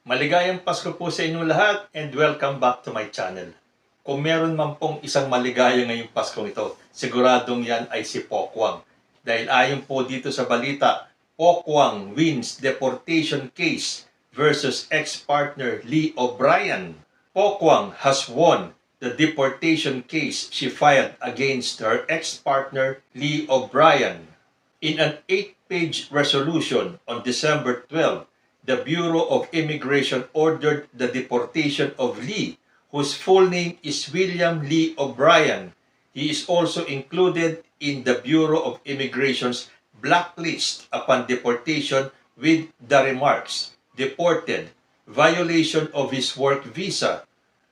Maligayang Pasko po sa inyong lahat and welcome back to my channel. Kung meron man pong isang maligaya ngayong Paskong ito, siguradong yan ay si Pokwang. Dahil ayon po dito sa balita, Pokwang wins deportation case versus ex-partner Lee O'Brien. Pokwang has won the deportation case she filed against her ex-partner Lee O'Brien. In an 8-page resolution on December 12, the Bureau of Immigration ordered the deportation of Lee, whose full name is William Lee O'Brien. He is also included in the Bureau of Immigration's blacklist upon deportation with the remarks, deported, violation of his work visa,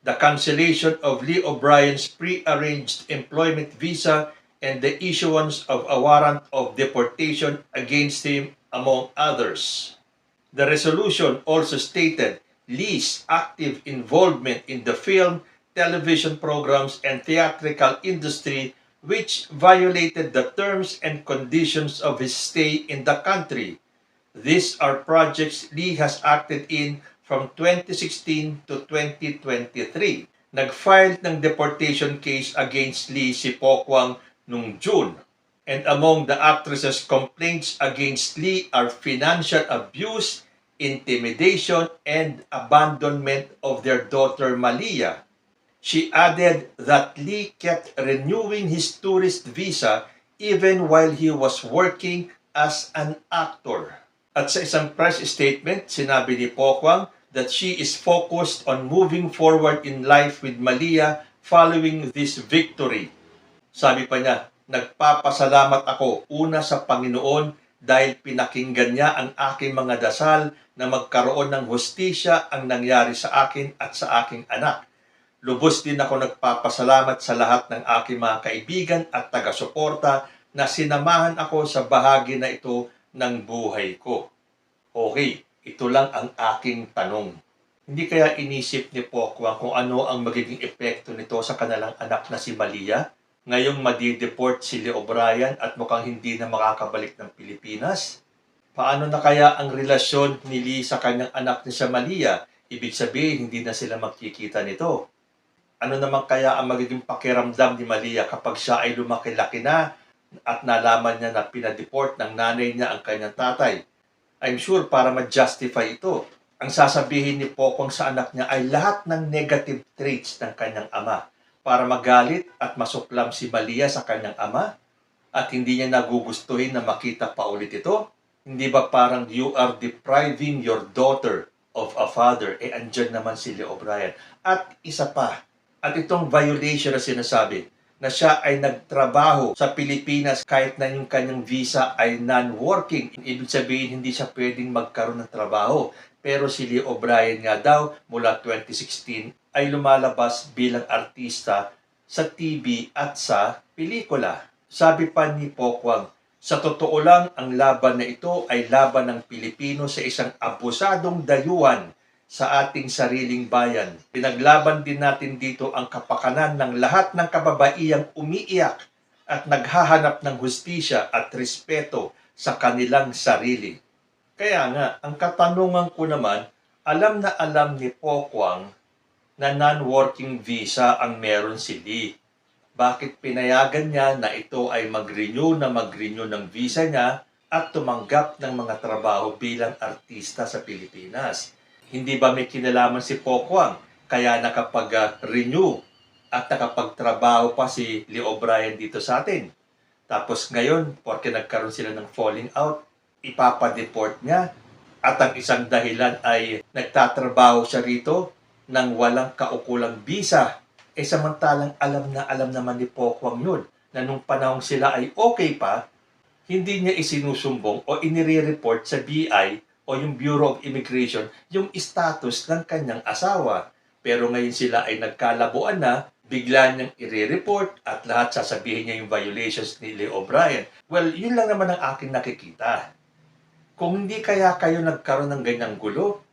the cancellation of Lee O'Brien's pre-arranged employment visa, and the issuance of a warrant of deportation against him, among others. The resolution also stated Lee's active involvement in the film, television programs, and theatrical industry, which violated the terms and conditions of his stay in the country. These are projects Lee has acted in from 2016 to 2023. Nag-file ng deportation case against Lee si Pokwang noong June. And among the actress's complaints against Lee are financial abuse, intimidation, and abandonment of their daughter Malia. She added that Lee kept renewing his tourist visa even while he was working as an actor. At sa isang press statement, sinabi ni Pokwang that she is focused on moving forward in life with Malia following this victory. Sabi pa niya, nagpapasalamat ako una sa Panginoon dahil pinakinggan niya ang aking mga dasal na magkaroon ng hustisya ang nangyari sa akin at sa aking anak. Lubos din ako nagpapasalamat sa lahat ng aking mga kaibigan at taga-suporta na sinamahan ako sa bahagi na ito ng buhay ko. Okay, ito lang ang aking tanong. Hindi kaya inisip ni Pokwang kung ano ang magiging epekto nito sa kanilang anak na si Malia? Ngayong madideport si Lee O'Brien at mukhang hindi na makakabalik ng Pilipinas? Paano na kaya ang relasyon ni Lee sa kanyang anak ni Malia? Ibig sabihin, hindi na sila magkikita nito. Ano naman kaya ang magiging pakiramdam ni Malia kapag siya ay lumaki-laki na at nalaman niya na pinadeport ng nanay niya ang kanyang tatay? I'm sure para ma-justify ito, ang sasabihin ni Pokwang sa anak niya ay lahat ng negative traits ng kanyang ama para magalit at masuklam si Malia sa kanyang ama at hindi niya nagugustuhin na makita pa ulit ito? Hindi ba parang you are depriving your daughter of a father? Andyan naman si Lee O'Brien. At isa pa, at itong violation na sinasabi, na siya ay nagtrabaho sa Pilipinas kahit na yung kanyang visa ay non-working. Ibig sabihin, hindi siya pwedeng magkaroon ng trabaho. Pero si Lee O'Brien nga daw, mula 2016, ay lumalabas bilang artista sa TV at sa pelikula. Sabi pa ni Pokwang, sa totoo lang, ang laban na ito ay laban ng Pilipino sa isang abusadong dayuhan sa ating sariling bayan. Pinaglaban din natin dito ang kapakanan ng lahat ng kababaihang umiiyak at naghahanap ng hustisya at respeto sa kanilang sarili. Kaya nga, ang katanungan ko naman, alam na alam ni Pokwang na non-working visa ang meron si Lee. Bakit pinayagan niya na ito ay mag-renew ng visa niya at tumanggap ng mga trabaho bilang artista sa Pilipinas? Hindi ba may kinalaman si Pokwang kaya nakapag-renew at nakapagtrabaho pa si Lee O'Brien dito sa atin? Tapos ngayon, porque nagkaroon sila ng falling out, ipapadeport niya at ang isang dahilan ay nagtatrabaho siya rito nang walang kaukulang visa. Samantalang alam naman ni Pokwang yun na nung panahong sila ay okay pa, hindi niya isinusumbong o inire-report sa BI o yung Bureau of Immigration yung status ng kanyang asawa. Pero ngayon sila ay nagkalabuan na, bigla niyang i-report at lahat sasabihin niya yung violations ni Lee O'Brien. Well, yun lang naman ang aking nakikita. Kung hindi kaya kayo nagkaroon ng ganyang gulo,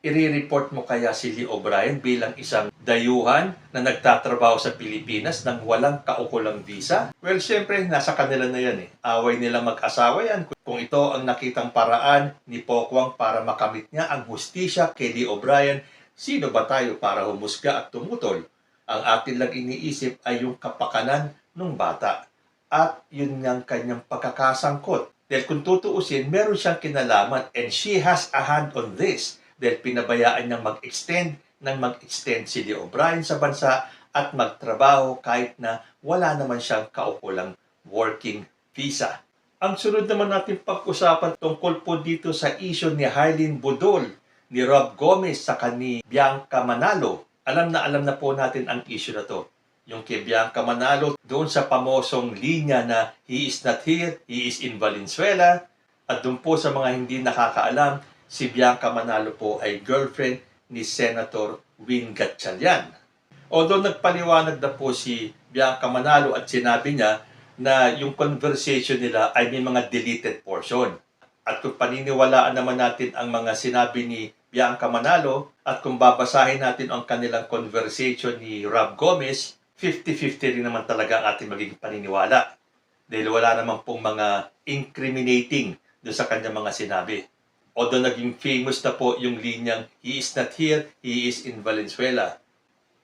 i-report mo kaya si Lee O'Brien bilang isang dayuhan na nagtatrabaho sa Pilipinas nang walang kaukulang visa? Well, syempre, nasa kanila na yan eh. Away nila mag-asawa yan. Kung ito ang nakitang paraan ni Pokwang para makamit niya ang hustisya kay Lee O'Brien, sino ba tayo para humusga at tumutol? Ang atin lang iniisip ay yung kapakanan ng bata. At yun niyang kanyang pagkakasangkot. Dahil kung tutuusin, meron siyang kinalaman and she has a hand on this. Dahil pinabayaan niyang mag-extend si Lee O'Brien sa bansa at magtrabaho kahit na wala naman siyang kaukulang working visa. Ang sunod naman natin pag-usapan tungkol po dito sa issue ni Harleen Budol, ni Rob Gomez sa ni Bianca Manalo. Alam na po natin ang issue na to. Yung kay Bianca Manalo doon sa pamosong linya na he is not here, he is in Valenzuela. At doon po sa mga hindi nakakaalam, si Bianca Manalo po ay girlfriend ni Senator Win Gatchalian. Although nagpaliwanag na po si Bianca Manalo at sinabi niya na yung conversation nila ay may mga deleted portion. At kung paniniwalaan naman natin ang mga sinabi ni Bianca Manalo at kung babasahin natin ang kanilang conversation ni Rob Gomez, 50-50 rin naman talaga ang ating magiging paniniwala. Dahil wala naman pong mga incriminating doon sa kanyang mga sinabi. Although naging famous na po yung linyang he is not here, he is in Valenzuela.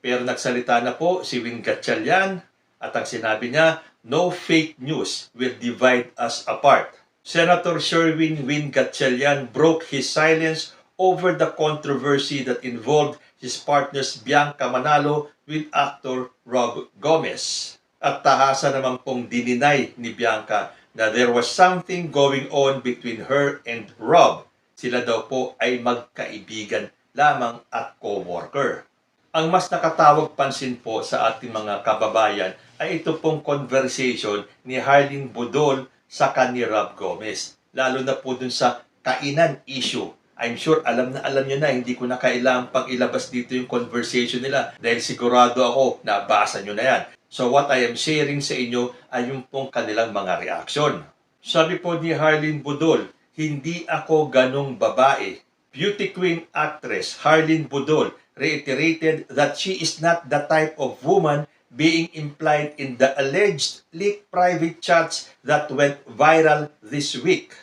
Pero nagsalita na po si Win Gatchalian at ang sinabi niya, no fake news will divide us apart. Senator Sherwin Win Gatchalian broke his silence over the controversy that involved his partners Bianca Manalo with actor Rob Gomez. At tahasa naman pong dininay ni Bianca na there was something going on between her and Rob. Sila daw po ay magkaibigan lamang at co-worker. Ang mas nakatawag pansin po sa ating mga kababayan ay ito pong conversation ni Harleen Budol sa ni Rob Gomez. Lalo na po dun sa kainan issue. I'm sure alam nyo na, hindi ko na kailangang pang ilabas dito yung conversation nila dahil sigurado ako nabasa nyo na yan. So what I am sharing sa inyo ay yung pong kanilang mga reaksyon. Sabi po ni Harleen Budol, hindi ako ganong babae. Beauty queen actress Harleen Budol reiterated that she is not the type of woman being implied in the alleged leaked private chats that went viral this week.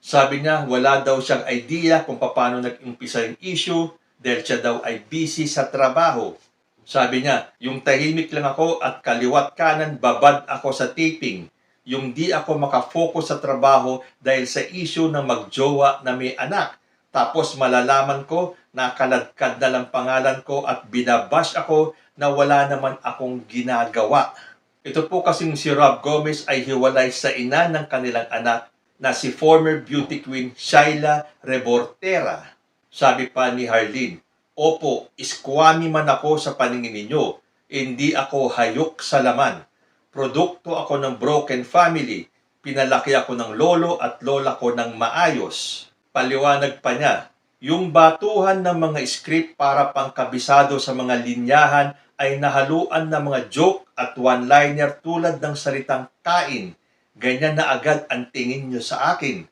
Sabi niya, wala daw siyang idea kung paano nag-umpisa yung issue dahil siya daw ay busy sa trabaho. Sabi niya, yung tahimik lang ako at kaliwat kanan babad ako sa taping. Yung di ako makafocus sa trabaho dahil sa issue ng magjowa na may anak. Tapos malalaman ko, nakaladkad na lang pangalan ko at binabash ako na wala naman akong ginagawa. Ito po kasing si Rob Gomez ay hiwalay sa ina ng kanilang anak na si former beauty queen Shaila Rebortera. Sabi pa ni Harleen, opo, iskwami man ako sa paningin ninyo, hindi ako hayok sa laman. Produkto ako ng broken family. Pinalaki ako ng lolo at lola ko ng maayos. Paliwanag pa niya, yung batuhan ng mga script para pangkabisado sa mga linyahan ay nahaluan ng mga joke at one-liner tulad ng salitang kain. Ganyan na agad ang tingin nyo sa akin.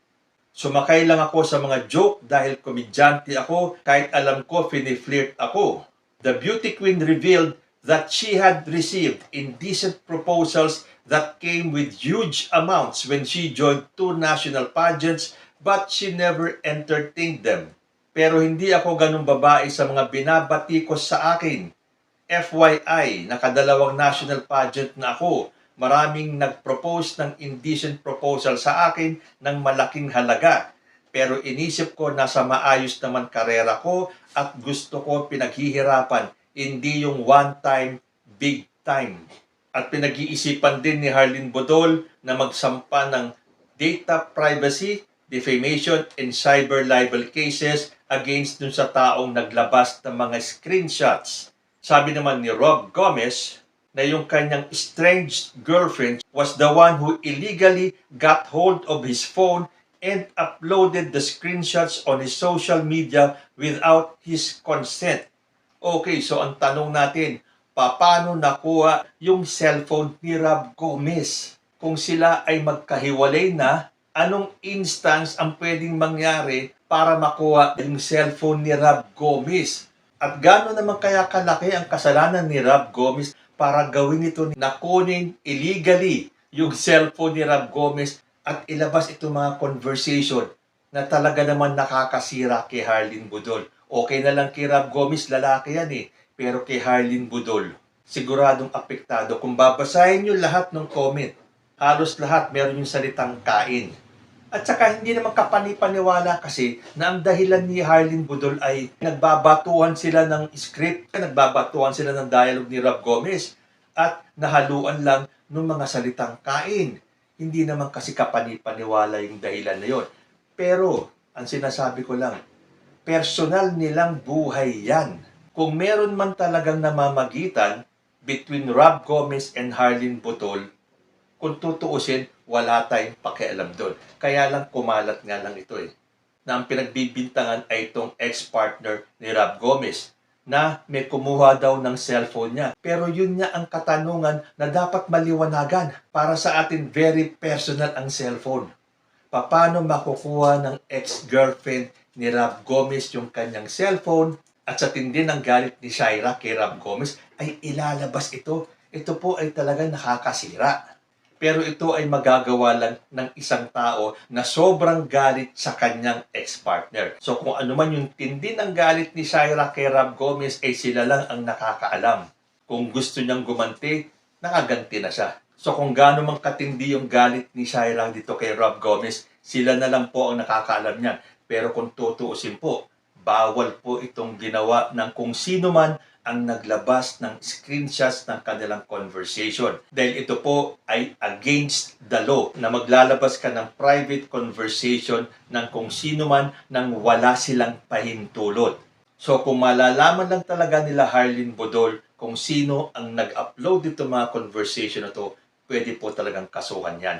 Sumakay lang ako sa mga joke dahil komedyante ako kahit alam ko fini-flirt ako. The beauty queen revealed that she had received indecent proposals that came with huge amounts when she joined 2 national pageants but she never entertained them. Pero hindi ako ganung babae sa mga binabatikos sa akin. FYI, nakadalawang national pageant na ako. Maraming nag-propose ng indecent proposal sa akin ng malaking halaga. Pero inisip ko nasa maayos naman karera ko at gusto ko pinaghihirapan, hindi yung one time, big time. At pinag-iisipan din ni Harleen Budol na magsampa ng data privacy, defamation, and cyber libel cases against dun sa taong naglabas ng mga screenshots. Sabi naman ni Rob Gomez na yung kanyang estranged girlfriend was the one who illegally got hold of his phone and uploaded the screenshots on his social media without his consent. Okay, so ang tanong natin, paano nakuha yung cellphone ni Rob Gomez? Kung sila ay magkahiwalay na, anong instance ang pwedeng mangyari para makuha yung cellphone ni Rob Gomez? At gaano naman kaya kalaki ang kasalanan ni Rob Gomez para gawin ito na kunin illegally yung cellphone ni Rob Gomez at ilabas itong mga conversation na talaga naman nakakasira kay Harleen Budol. Okay na lang kay Rob Gomez, lalaki yan eh. Pero kay Harleen Budol, siguradong apektado. Kung babasahin nyo lahat ng comment, halos lahat meron yung salitang kain. At saka hindi naman kapanipaniwala kasi na ang dahilan ni Harleen Budol ay nagbabatuhan sila ng script, nagbabatuhan sila ng dialogue ni Rob Gomez at nahaluan lang ng mga salitang kain. Hindi naman kasi kapanipaniwala yung dahilan na yon. Pero, ang sinasabi ko lang, personal nilang buhay yan. Kung meron man talagang namamagitan between Rob Gomez and Harleen Budol, kung tutuusin, wala tayong pakialam doon. Kaya lang kumalat nga lang ito eh. Na ang pinagbibintangan ay itong ex-partner ni Rob Gomez na may kumuha daw ng cellphone niya. Pero yun nga ang katanungan na dapat maliwanagan. Para sa atin, very personal ang cellphone. Paano makukuha ng ex-girlfriend ni Rob Gomez yung kanyang cellphone at sa tindi ng galit ni Shaira kay Rob Gomez ay ilalabas ito. Ito po ay talagang nakakasira. Pero ito ay magagawa lang ng isang tao na sobrang galit sa kanyang ex-partner. So kung ano man yung tindi ng galit ni Shaira kay Rob Gomez ay sila lang ang nakakaalam. Kung gusto niyang gumanti, nakaganti na siya. So kung gaano mang katindi yung galit ni Shaira dito kay Rob Gomez, sila na lang po ang nakakaalam niyan. Pero kung tutuusin po, bawal po itong ginawa ng kung sino man ang naglabas ng screenshots ng kanilang conversation. Dahil ito po ay against the law na maglalabas ka ng private conversation ng kung sino man nang wala silang pahintulot. So kung malalaman lang talaga nila Harleen Budol kung sino ang nag-upload dito mga conversation na to, pwede po talagang kasuhan yan.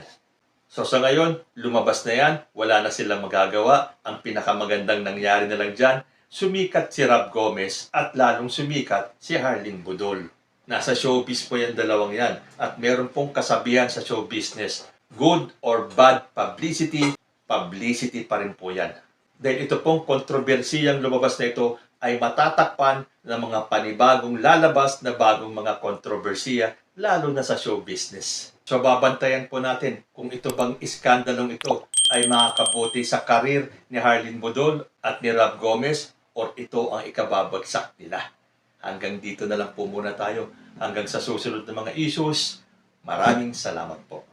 So sa ngayon, lumabas na yan, wala na silang magagawa. Ang pinakamagandang nangyari na lang dyan, sumikat si Rob Gomez at lalong sumikat si Harleen Budol. Nasa showbiz po yan dalawang yan at meron pong kasabihan sa show business, good or bad publicity, publicity pa rin po yan. Dahil ito pong kontrobersiyang lumabas na ito ay matatakpan ng mga panibagong lalabas na bagong mga kontrobersiya lalo na sa show business. So babantayan po natin kung ito bang iskandalong ito ay makakabuti sa karir ni Harleen Budol at ni Rob Gomez or ito ang ikababagsak nila. Hanggang dito na lang po muna tayo. Hanggang sa susunod na mga issues. Maraming salamat po.